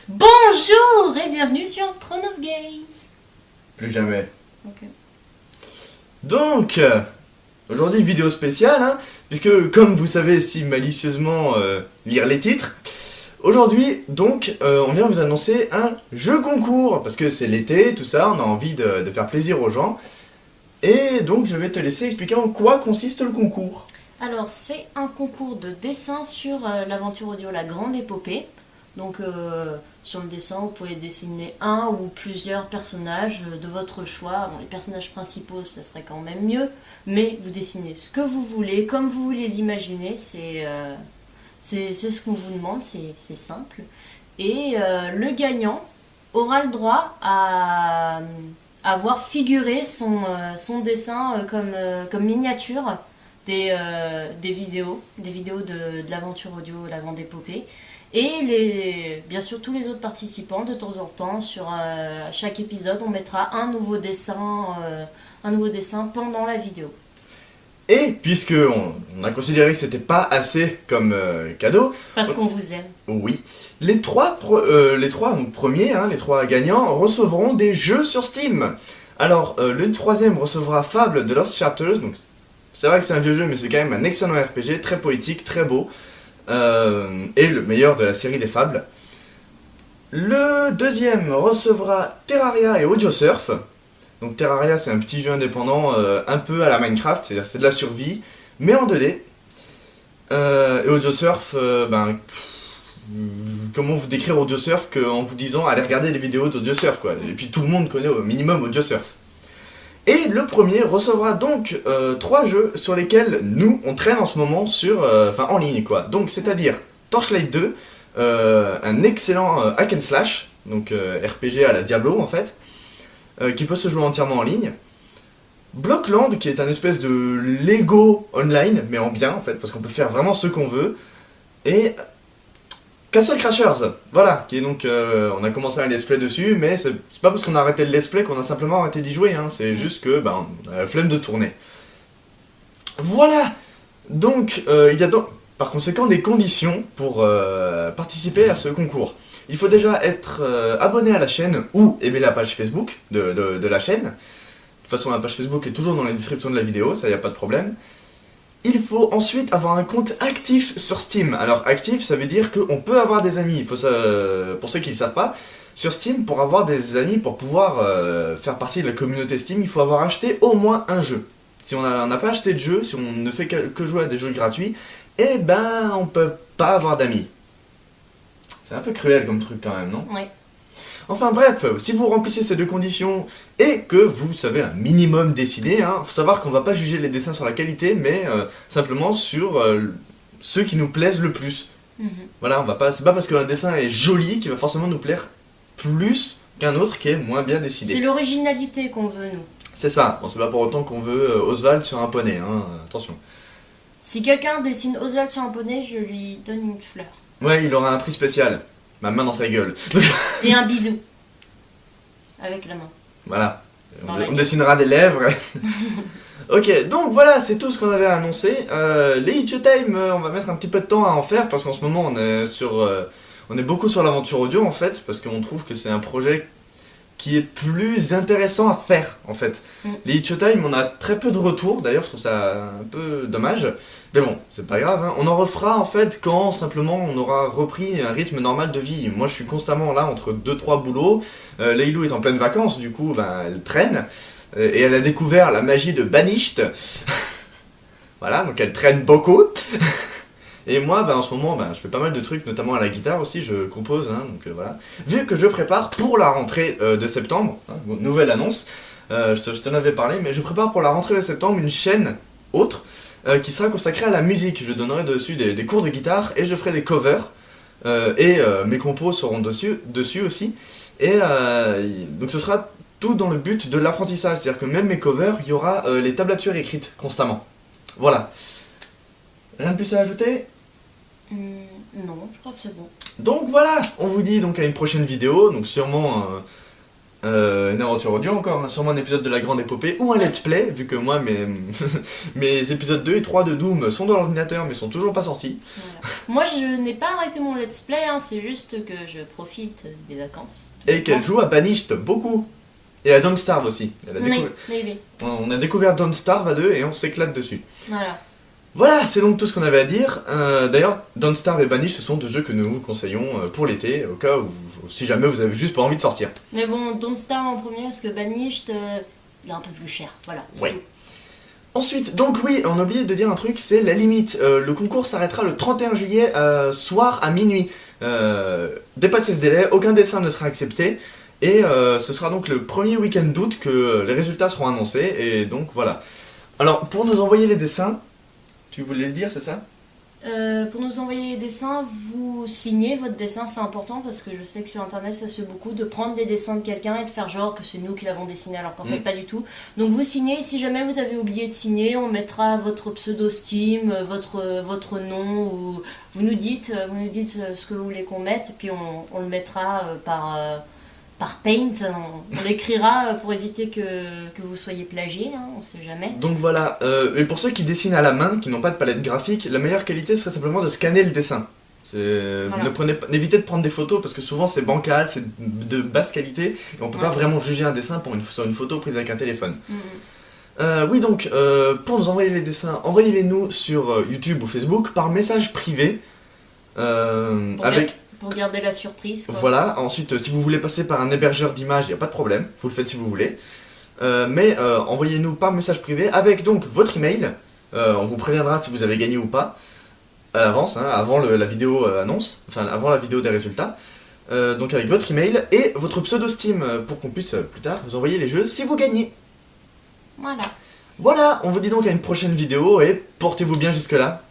Bonjour et bienvenue sur Throne of Games. Plus jamais. Ok. Donc, aujourd'hui vidéo spéciale, puisque comme vous savez si malicieusement lire les titres, aujourd'hui donc on vient vous annoncer un jeu concours, parce que c'est l'été, tout ça, on a envie de faire plaisir aux gens, et donc je vais te laisser expliquer en quoi consiste le concours. Alors c'est un concours de dessin sur l'aventure audio La Grande Épopée. Donc sur le dessin vous pouvez dessiner un ou plusieurs personnages de votre choix. Bon, les personnages principaux ça serait quand même mieux, mais vous dessinez ce que vous voulez, comme vous les imaginez, c'est ce qu'on vous demande, c'est simple. Et le gagnant aura le droit à voir figurer son dessin comme miniature des vidéos de l'aventure audio La Grande Épopée. Et bien sûr tous les autres participants, de temps en temps, sur chaque épisode, on mettra un nouveau dessin pendant la vidéo. Et puisque on a considéré que c'était pas assez comme cadeau, Parce qu'on vous aime. oui, les trois donc, premiers, les trois gagnants recevront des jeux sur Steam. Alors, le troisième recevra Fable de Lost Chapters, donc c'est vrai que c'est un vieux jeu, mais c'est quand même un excellent RPG, très poétique, très beau, et le meilleur de la série des Fables. Le deuxième recevra Terraria et Audiosurf. Donc Terraria, c'est un petit jeu indépendant un peu à la Minecraft, c'est-à-dire c'est de la survie, mais en 2D. Et Audiosurf, comment vous décrire Audiosurf qu'en vous disant allez regarder des vidéos d'Audiosurf, quoi. Et puis tout le monde connaît au minimum Audiosurf. Et le premier recevra donc 3 jeux sur lesquels nous on traîne en ce moment en ligne, quoi. Donc c'est-à-dire Torchlight 2, un excellent hack and slash, donc RPG à la Diablo en fait, qui peut se jouer entièrement en ligne. Blockland, qui est un espèce de Lego online, mais en bien en fait, parce qu'on peut faire vraiment ce qu'on veut. Et Castle Crashers, voilà, qui est donc, on a commencé un let's play dessus, mais c'est pas parce qu'on a arrêté le let's play qu'on a simplement arrêté d'y jouer, c'est juste que, on a la flemme de tourner. Voilà. Donc, il y a donc, par conséquent, des conditions pour participer à ce concours. Il faut déjà être abonné à la chaîne ou aimer la page Facebook de la chaîne. De toute façon, la page Facebook est toujours dans la description de la vidéo, ça y a pas de problème. Il faut ensuite avoir un compte actif sur Steam. Alors actif, ça veut dire qu'on peut avoir des amis. Il faut ça, pour ceux qui ne le savent pas, sur Steam, pour avoir des amis, pour pouvoir faire partie de la communauté Steam, il faut avoir acheté au moins un jeu. Si on n'a pas acheté de jeu, si on ne fait que jouer à des jeux gratuits, on peut pas avoir d'amis. C'est un peu cruel comme truc quand même, non ? Oui. Enfin bref, si vous remplissez ces deux conditions et que vous savez un minimum dessiner, faut savoir qu'on va pas juger les dessins sur la qualité, mais simplement sur ceux qui nous plaisent le plus. Voilà, c'est pas parce qu'un dessin est joli qu'il va forcément nous plaire plus qu'un autre qui est moins bien dessiné. C'est l'originalité qu'on veut, nous. C'est ça, bon, c'est pas pour autant qu'on veut Oswald sur un poney, attention. Si quelqu'un dessine Oswald sur un poney, je lui donne une fleur. Ouais, il aura un prix spécial. Ma main dans sa gueule. Et un bisou. Avec la main. Voilà. On dessinera des lèvres. Ok, donc voilà, c'est tout ce qu'on avait à annoncer. Les Itch Time, on va mettre un petit peu de temps à en faire parce qu'en ce moment on est beaucoup sur l'aventure audio en fait, parce qu'on trouve que c'est un projet qui est plus intéressant à faire en fait. Les Itch Time, on a très peu de retours, d'ailleurs je trouve ça un peu dommage. Mais bon, c'est pas grave, on en refera en fait quand simplement on aura repris un rythme normal de vie. Moi je suis constamment là entre 2-3 boulots, Leilou est en pleine vacances, du coup elle traîne, et elle a découvert la magie de Banished. Voilà, donc elle traîne beaucoup. Et moi, en ce moment, je fais pas mal de trucs, notamment à la guitare aussi, je compose, donc voilà. Vu que je prépare pour la rentrée de septembre, nouvelle annonce, je t'en avais parlé, mais je prépare pour la rentrée de septembre une chaîne autre qui sera consacrée à la musique. Je donnerai dessus des cours de guitare et je ferai des covers, et mes compos seront dessus aussi. Et donc ce sera tout dans le but de l'apprentissage, c'est-à-dire que même mes covers, il y aura les tablatures écrites constamment. Voilà. Rien de plus à ajouter ? Non, je crois que c'est bon. Donc voilà, on vous dit donc à une prochaine vidéo, donc sûrement une aventure audio encore, hein, sûrement un épisode de la grande épopée, ou un let's play, vu que moi mes épisodes 2 et 3 de Doom sont dans l'ordinateur mais sont toujours pas sortis. Voilà. Moi je n'ai pas arrêté mon let's play, hein, c'est juste que je profite des vacances. Et qu'elle joue à Banished beaucoup. Et à Don't Starve aussi. Oui. On a découvert Don't Starve à deux et on s'éclate dessus. Voilà. Voilà, c'est donc tout ce qu'on avait à dire. D'ailleurs, Don't Starve et Banished, ce sont deux jeux que nous vous conseillons pour l'été, au cas où, si jamais vous avez juste pas envie de sortir. Mais bon, Don't Starve en premier, parce que Banished, il est un peu plus cher. Voilà. Ouais. Tout. Ensuite, donc oui, on a oublié de dire un truc, c'est la limite. Le concours s'arrêtera le 31 juillet, soir à minuit. Dépassez ce délai, aucun dessin ne sera accepté. Et ce sera donc le premier week-end d'août que les résultats seront annoncés. Et donc voilà. Alors, pour nous envoyer les dessins, tu voulais le dire, c'est ça ? Pour nous envoyer les dessins, vous signez votre dessin, c'est important parce que je sais que sur internet ça se fait beaucoup de prendre des dessins de quelqu'un et de faire genre que c'est nous qui l'avons dessiné alors qu'en fait pas du tout. Donc vous signez, si jamais vous avez oublié de signer, on mettra votre pseudo Steam, votre nom, ou vous nous dites ce que vous voulez qu'on mette et puis on le mettra par Paint, on l'écrira pour éviter que vous soyez plagié, hein, on sait jamais. Donc voilà, et pour ceux qui dessinent à la main, qui n'ont pas de palette graphique, la meilleure qualité serait simplement de scanner le dessin. Voilà. N'évitez de prendre des photos parce que souvent c'est bancal, c'est de basse qualité et on peut pas vraiment juger un dessin sur une photo prise avec un téléphone. Oui donc, pour nous envoyer les dessins, envoyez-les nous sur YouTube ou Facebook par message privé. Pour garder la surprise. Quoi. Voilà, ensuite si vous voulez passer par un hébergeur d'images, il n'y a pas de problème, vous le faites si vous voulez. Mais envoyez-nous par message privé avec donc votre email, on vous préviendra si vous avez gagné ou pas, à l'avance, hein, avant la vidéo annonce, enfin avant la vidéo des résultats. Donc avec votre email et votre pseudo Steam pour qu'on puisse plus tard vous envoyer les jeux si vous gagnez. Voilà. Voilà, on vous dit donc à une prochaine vidéo et portez-vous bien jusque là.